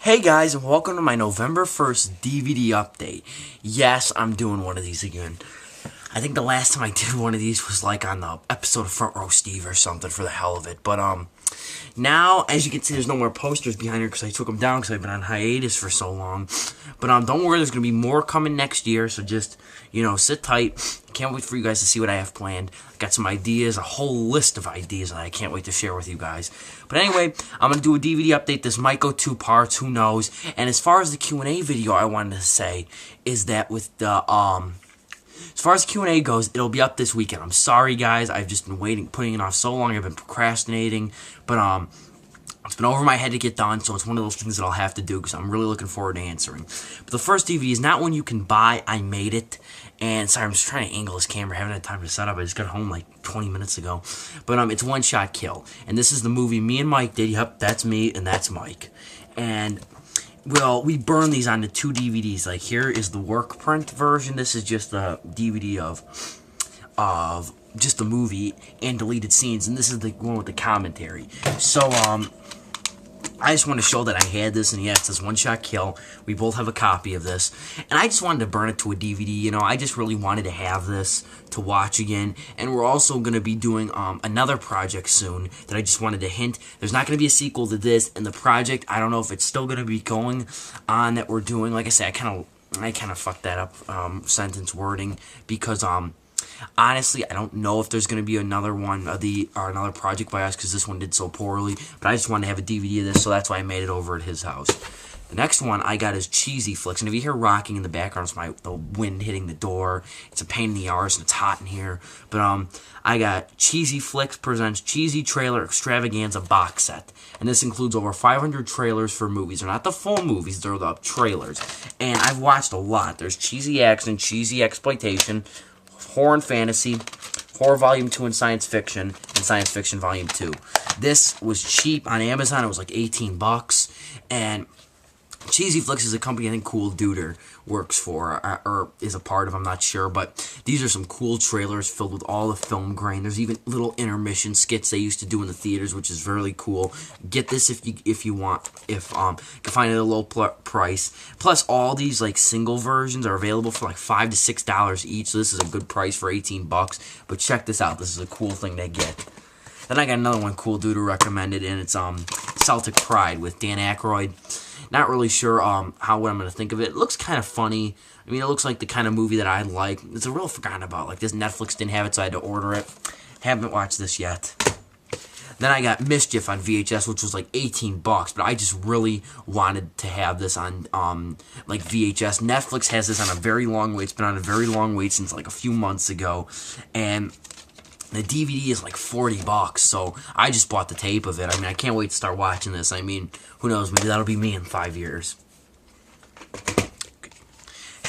Hey guys, and welcome to my November 1st DVD update. Yes, I'm doing one of these again. I think the last time I did one of these was like on the episode of Front Row Steve or something for the hell of it. But now, as you can see, there's no more posters behind here because I took them down because I've been on hiatus for so long. But don't worry, there's going to be more coming next year, so just, sit tight. Can't wait for you guys to see what I have planned. I got some ideas, a whole list of ideas that I can't wait to share with you guys. But anyway, I'm going to do a DVD update. This might go 2 parts, who knows. And as far as the Q&A video, I wanted to say is that with the, as far as Q&A goes, it'll be up this weekend. I'm sorry, guys. I've just been putting it off so long. I've been procrastinating. But, it's been over my head to get done, so it's one of those things that I'll have to do because I'm really looking forward to answering. But the first DVD is not one you can buy. I made it. And, sorry, I'm just trying to angle this camera. I haven't had time to set up. I just got home like 20 minutes ago. But, it's One Shot Kill. And this is the movie me and Mike did. Yep, that's me and that's Mike. And, well, we burned these onto 2 DVDs. Like, here is the work print version. This is just the DVD of just the movie and deleted scenes. And this is the one with the commentary. So, I just want to show that I had this, and yes, this One Shot Kill. We both have a copy of this, and I just wanted to burn it to a DVD. I just really wanted to have this to watch again, and we're also going to be doing another project soon that I just wanted to hint. There's not going to be a sequel to this, and the project, I don't know if it's still going to be going on that we're doing. Like I said, I kind of fucked that up, sentence wording, because, honestly, I don't know if there's going to be another one or another project by us because this one did so poorly. But I just wanted to have a DVD of this, so that's why I made it over at his house. The next one I got is Cheezy Flicks. And if you hear rocking in the background, it's the wind hitting the door. It's a pain in the arse and it's hot in here. But I got Cheezy Flicks presents Cheezy Trailer Extravaganza box set. And this includes over 500 trailers for movies. They're not the full movies, they're the trailers. And I've watched a lot. There's Cheesy Action, Cheesy Exploitation, Horror and Fantasy, Horror Volume 2 and Science Fiction Volume 2. This was cheap on Amazon. It was like 18 bucks. And Cheezy Flicks is a company I think Cool Duder works for, or is a part of, I'm not sure. But these are some cool trailers filled with all the film grain. There's even little intermission skits they used to do in the theaters, which is really cool. Get this if you want, if you can find it at a low price. Plus, all these like single versions are available for like $5 to $6 each, so this is a good price for 18 bucks. But check this out. This is a cool thing to get. Then I got another one Cool Duder recommended, and it's Celtic Pride with Dan Aykroyd. Not really sure what I'm going to think of it. It looks kind of funny. I mean, it looks like the kind of movie that I like. It's a real forgotten about. Like, this Netflix didn't have it, so I had to order it. Haven't watched this yet. Then I got Mischief on VHS, which was like 18 bucks, but I just really wanted to have this on like VHS. Netflix has this on a very long wait. It's been on a very long wait since like a few months ago, and the DVD is like 40 bucks, so I just bought the tape of it. I mean, I can't wait to start watching this. I mean, who knows, maybe that'll be me in 5 years.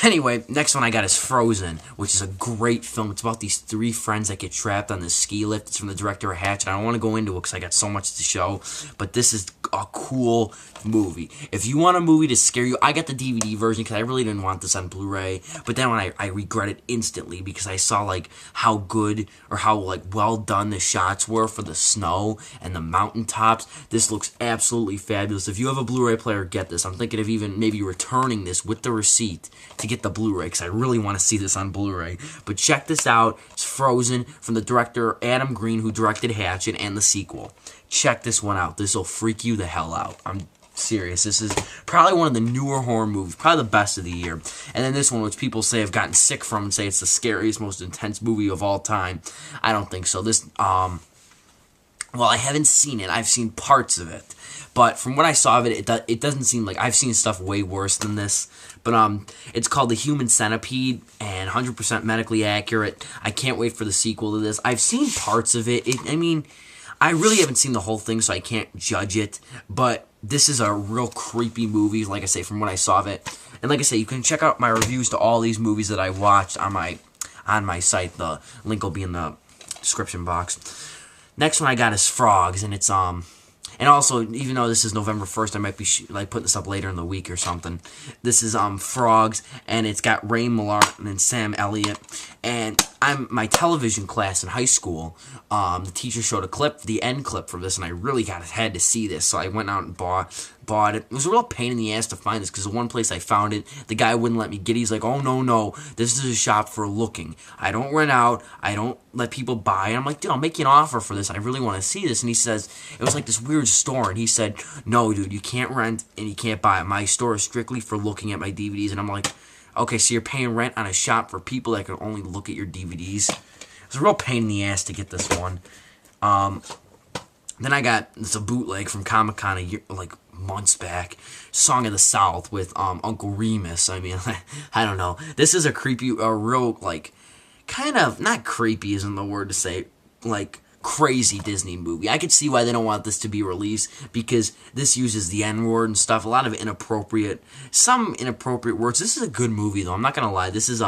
Anyway, next one I got is Frozen, which is a great film. It's about these 3 friends that get trapped on this ski lift. It's from the director of Hatchet. I don't want to go into it because I got so much to show, but this is a cool movie. If you want a movie to scare you, I got the DVD version because I really didn't want this on Blu Ray, but then when I regret it instantly because I saw like how good or how like well done the shots were for the snow and the mountaintops. This looks absolutely fabulous. If you have a Blu Ray player, get this. I'm thinking of even maybe returning this with the receipt to get the Blu Ray because I really want to see this on Blu Ray. But check this out. It's Frozen from the director Adam Green, who directed Hatchet and the sequel. Check this one out. This will freak you the hell out. I'm serious. This is probably one of the newer horror movies, probably the best of the year. And then this one, which people say have gotten sick from and say it's the scariest, most intense movie of all time. I don't think so. This, well, I haven't seen it. I've seen parts of it. But from what I saw of it, it doesn't seem like I've seen stuff way worse than this. But it's called The Human Centipede and 100% medically accurate. I can't wait for the sequel to this. I've seen parts of it. I mean, I really haven't seen the whole thing, so I can't judge it. But this is a real creepy movie, like I say, from what I saw of it. And like I say, you can check out my reviews to all these movies that I watched on my site. The link will be in the description box. Next one I got is Frogs, and it's and also, even though this is November 1st, I might be like putting this up later in the week or something. This is Frogs, and it's got Ray Millar and Sam Elliott. And my television class in high school, the teacher showed a clip, the end clip for this, and I really had to see this. So I went out and bought bought it. It was a real pain in the ass to find this because the one place I found it, the guy wouldn't let me get it. He's like, oh, no, this is a shop for looking. I don't rent out. I don't let people buy. And I'm like, dude, I'll make you an offer for this. I really want to see this. And he says, it was like this weird store. And he said, no, dude, you can't rent and you can't buy it. My store is strictly for looking at my DVDs. And I'm like, okay, so you're paying rent on a shop for people that can only look at your DVDs? It was a real pain in the ass to get this one. Then I got this a bootleg from Comic-Con like months back, Song of the South with Uncle Remus. I mean, I don't know. This is a real like kind of not creepy isn't the word to say, like crazy Disney movie. I could see why they don't want this to be released because this uses the N-word and stuff. A lot of some inappropriate words. This is a good movie though. I'm not gonna lie. This is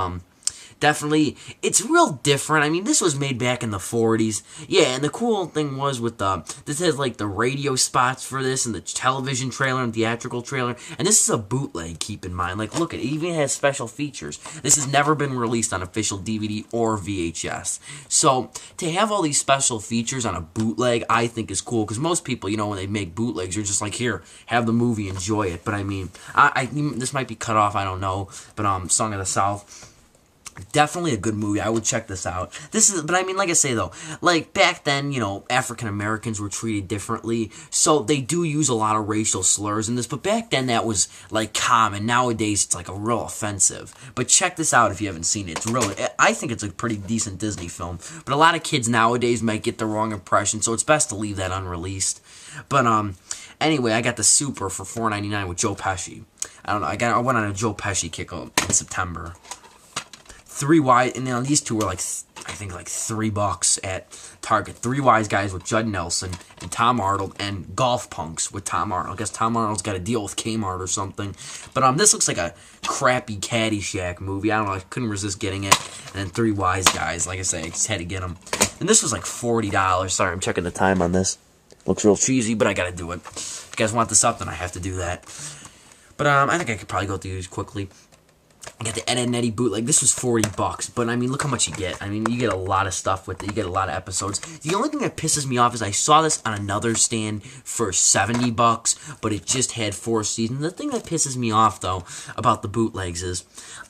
definitely, it's real different. I mean, this was made back in the 40s. Yeah, and the cool thing was with this has like the radio spots for this and the television trailer and theatrical trailer. And this is a bootleg, keep in mind. Like, look, it even has special features. This has never been released on official DVD or VHS. So, to have all these special features on a bootleg, I think is cool. Because most people, when they make bootlegs, you're just like, here, have the movie, enjoy it. But I mean, this might be cut off, I don't know. But Song of the South, definitely a good movie. I would check this out. But I mean, like I say though, like back then, African Americans were treated differently, so they do use a lot of racial slurs in this. But back then, that was like common. Nowadays, it's like a real offensive. But check this out if you haven't seen it. I think it's a pretty decent Disney film. But a lot of kids nowadays might get the wrong impression, so it's best to leave that unreleased. But anyway, I got the Super for $4.99 with Joe Pesci. I don't know. I went on a Joe Pesci kick in September. 3 Wise, and these two were like, I think like $3 at Target. 3 Wise Guys with Judd Nelson and Tom Arnold, and Golf Punks with Tom Arnold. I guess Tom Arnold's got a deal with Kmart or something. But this looks like a crappy Caddyshack movie. I don't know, I couldn't resist getting it. And then 3 Wise Guys, like I say, I just had to get them. And this was like $40. Sorry, I'm checking the time on this. Looks real cheesy, but I gotta do it. If you guys want this up, then I have to do that. But I think I could probably go through these quickly. I got the Ed and Eddy bootleg. This was $40, but I mean, look how much you get. I mean, you get a lot of stuff with it. You get a lot of episodes. The only thing that pisses me off is I saw this on another stand for $70, but it just had 4 seasons. The thing that pisses me off, though, about the bootlegs is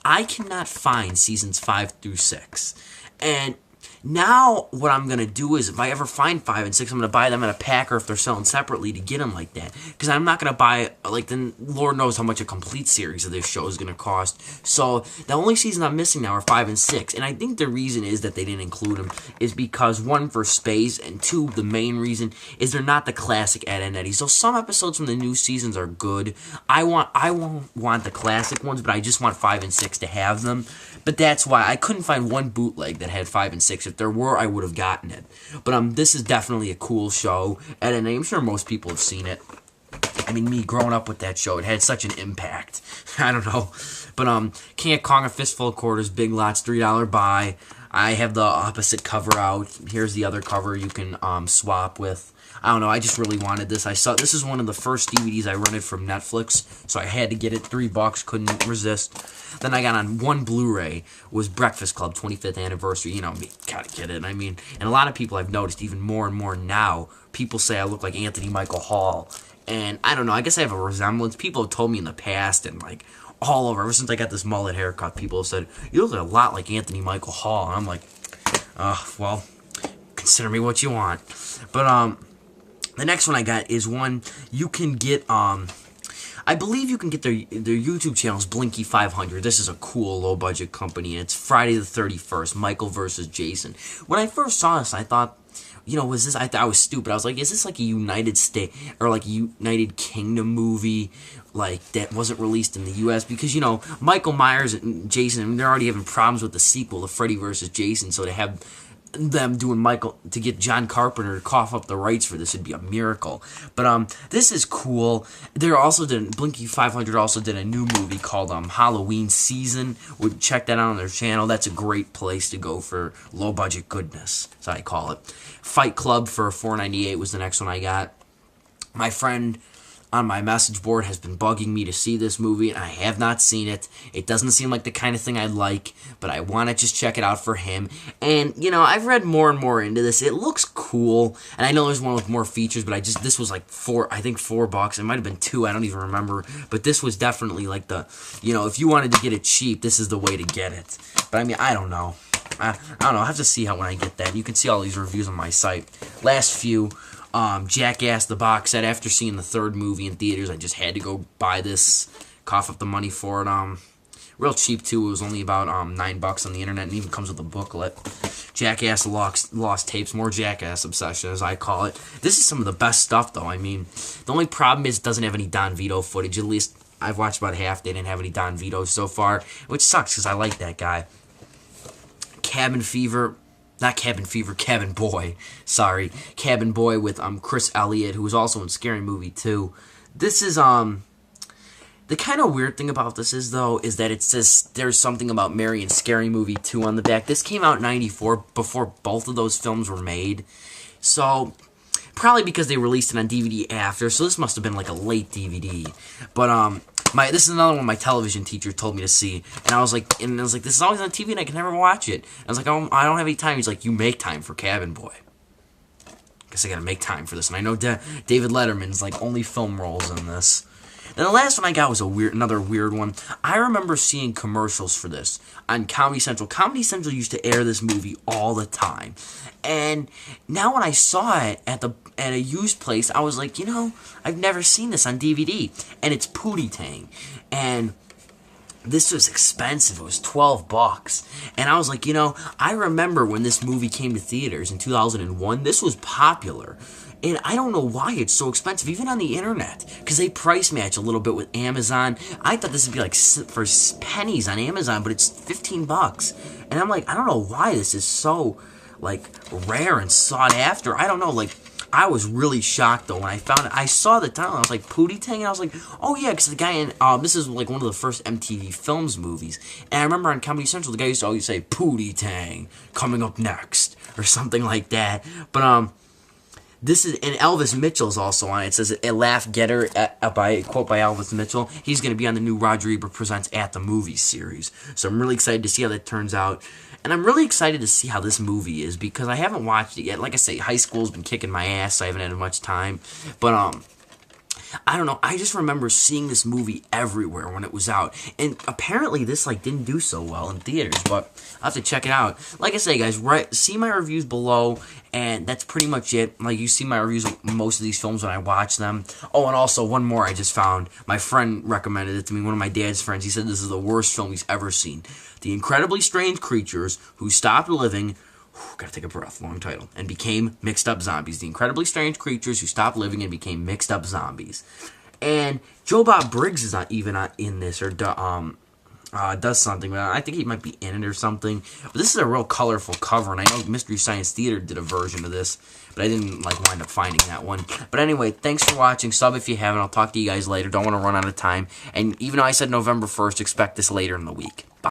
I cannot find seasons 5 through 6. And now what I'm going to do is if I ever find 5 and 6, I'm going to buy them in a pack or if they're selling separately to get them like that. Because I'm not going to buy, then Lord knows how much a complete series of this show is going to cost. So the only season I'm missing now are 5 and 6. And I think the reason is that they didn't include them is because, 1, for space, and 2, the main reason is they're not the classic Ed and Eddy. So some episodes from the new seasons are good. I won't want the classic ones, but I just want 5 and 6 to have them. But that's why I couldn't find one bootleg that had 5 and 6. If there were, I would have gotten it. But this is definitely a cool show, and I'm sure most people have seen it. I mean, me growing up with that show, it had such an impact. I don't know. But King of Kong, a Fistful of Quarters, Big Lots, $3 buy. I have the opposite cover out. Here's the other cover you can swap with. I don't know, I just really wanted this. This is one of the first DVDs I rented from Netflix, so I had to get it. $3, couldn't resist. Then I got on one Blu Ray, was Breakfast Club, 25th anniversary. Me, gotta get it. I mean, and a lot of people I've noticed, even more and more now, people say I look like Anthony Michael Hall. And I don't know, I guess I have a resemblance. People have told me in the past, and all over, ever since I got this mullet haircut, people have said, you look a lot like Anthony Michael Hall. And I'm like, well, consider me what you want. But, the next one I got is one you can get, I believe you can get their YouTube channels, Blinky 500. This is a cool low-budget company, and it's Friday the 31st, Michael versus Jason. When I first saw this, I thought, was this, I thought I was stupid. I was like, is this like a United States, or like a United Kingdom movie, that wasn't released in the U.S.? Because, Michael Myers and Jason, they're already having problems with the sequel to Freddy versus Jason, so to have them doing Michael, to get John Carpenter to cough up the rights for this would be a miracle. But this is cool. Blinky 500 also did a new movie called Halloween Season. Would check that out on their channel. That's a great place to go for low budget goodness. That's how I call it. Fight Club for $4.98 was the next one I got. My friend on my message board has been bugging me to see this movie, and I have not seen it. It doesn't seem like the kind of thing I like, but I want to just check it out for him. And, you know, I've read more and more into this. It looks cool, and I know there's one with more features, but this was like $4. It might have been $2, I don't even remember. But this was definitely like the, you know, if you wanted to get it cheap, this is the way to get it. But I mean, I don't know. I don't know. I'll have to see when I get that. You can see all these reviews on my site. Last few. Jackass, the box set. After seeing the third movie in theaters, I just had to go buy this, cough up the money for it. Real cheap too. It was only about $9 on the internet, and even comes with a booklet. Jackass Lost Tapes, more Jackass obsession as I call it. This is some of the best stuff though. I mean, the only problem is it doesn't have any Don Vito footage. At least I've watched about half. They didn't have any Don Vito so far, which sucks because I like that guy. Cabin Fever. Not Cabin Fever, Cabin Boy. Sorry. Cabin Boy with Chris Elliott, who was also in Scary Movie 2. This is, the kind of weird thing about this is, though, is that it says there's something about Mary and Scary Movie 2 on the back. This came out in '94, before both of those films were made. So, probably because they released it on DVD after, so this must have been like a late DVD. But, this is another one my television teacher told me to see, and I was like, this is always on TV, and I can never watch it. I was like, oh, I don't have any time. He's like, you make time for Cabin Boy. Guess I gotta make time for this, and I know David Letterman's like only film roles in this. And the last one I got was another weird one. I remember seeing commercials for this on Comedy Central. Comedy Central used to air this movie all the time. And now when I saw it at a used place, I was like, you know, I've never seen this on DVD. And it's Pootie Tang. And this was expensive. It was $12. And I was like, you know, I remember when this movie came to theaters in 2001, this was popular. And I don't know why it's so expensive, even on the internet, because they price match a little bit with Amazon. I thought this would be like for pennies on Amazon, but it's $15. And I'm like, I don't know why this is so, like, rare and sought after. I don't know, like, I was really shocked, though, when I found it. I saw the title, and I was like, Pootie Tang? And I was like, oh, yeah, because the guy in, this is, like, one of the first MTV Films movies. And I remember on Comedy Central, the guy used to always say, Pootie Tang, coming up next, or something like that. But, this is, and Elvis Mitchell's also on it. It says, a laugh getter, by quote by Elvis Mitchell. He's going to be on the new Roger Ebert Presents At the Movies series. So I'm really excited to see how that turns out. And I'm really excited to see how this movie is, because I haven't watched it yet. Like I say, high school's been kicking my ass, so I haven't had much time. But, I don't know, I just remember seeing this movie everywhere when it was out. And apparently this, like, didn't do so well in theaters, but I'll have to check it out. Like I say, guys, see my reviews below, and that's pretty much it. Like, you see my reviews of most of these films when I watch them. Oh, and also, one more I just found. My friend recommended it to me, one of my dad's friends. He said this is the worst film he's ever seen. The Incredibly Strange Creatures Who Stopped Living... Gotta take a breath, long title. And became mixed up zombies. The Incredibly Strange Creatures Who Stopped Living and Became Mixed Up Zombies. And Joe Bob Briggs is not even in this, or does something. I think he might be in it or something. But this is a real colorful cover, and I know Mystery Science Theater did a version of this, but I didn't wind up finding that one. But anyway, thanks for watching. Sub if you haven't. I'll talk to you guys later. Don't want to run out of time. And even though I said November 1st, expect this later in the week. Bye.